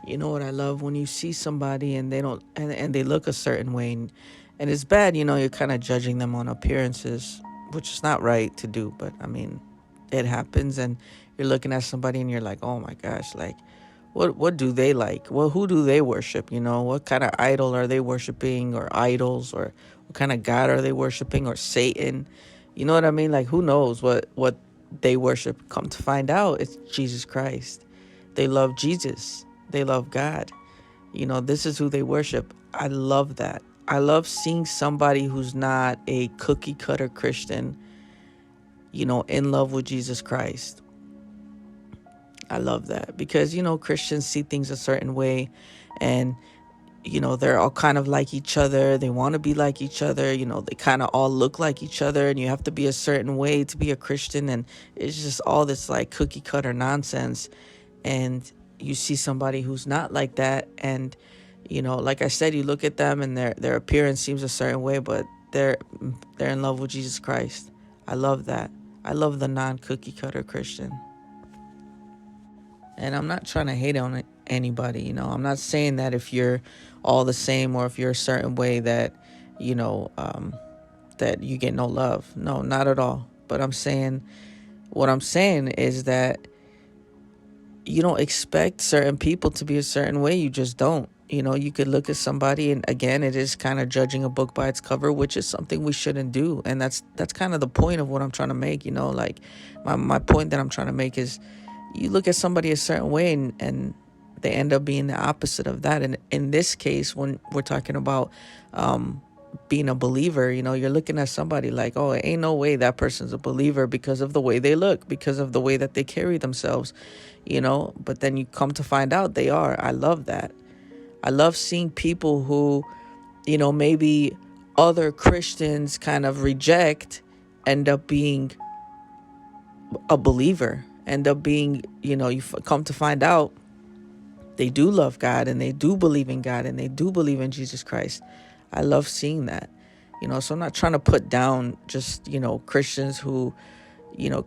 You know what I love? When you see somebody and they don't, and they look a certain way, and it's bad, you're kind of judging them on appearances, which is not right to do, but I mean, it happens, and you're looking at somebody and you're like, oh my gosh, like, what do they like? Well, who do they worship? What kind of idol are they worshiping, or idols, or what kind of God are they worshiping, or Satan? You know what I mean? Like, who knows what they worship? Come to find out, it's Jesus Christ. They love Jesus. They love God. This is who they worship. I love that. I love seeing somebody who's not a cookie cutter Christian, in love with Jesus Christ. I love that because, Christians see things a certain way, and, they're all kind of like each other. They want to be like each other. They kind of all look like each other, and you have to be a certain way to be a Christian. And it's just all this like cookie cutter nonsense. And you see somebody who's not like that, and like I said, you look at them and their appearance seems a certain way, but they're in love with Jesus Christ. I love that. I love the non-cookie cutter Christian. And I'm not trying to hate on anybody. I'm not saying that if you're all the same, or if you're a certain way, that you know that you get no love. No, not at all. But what I'm saying is that you don't expect certain people to be a certain way. You just don't. You could look at somebody, and again, it is kind of judging a book by its cover, which is something we shouldn't do. And that's kind of the point of what I'm trying to make. Like my point that I'm trying to make is, you look at somebody a certain way, and they end up being the opposite of that. And in this case, when we're talking about being a believer, you're looking at somebody like, oh, ain't no way that person's a believer because of the way they look, because of the way that they carry themselves, but then you come to find out they are. I love that. I love seeing people who, maybe other Christians kind of reject, end up being a believer, end up being, you come to find out they do love God, and they do believe in God, and they do believe in Jesus Christ. I love seeing that, so I'm not trying to put down just, Christians who,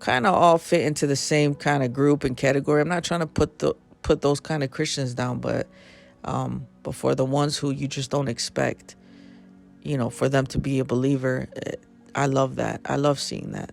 kind of all fit into the same kind of group and category. I'm not trying to put those kind of Christians down, but for the ones who you just don't expect, for them to be a believer, I love that. I love seeing that.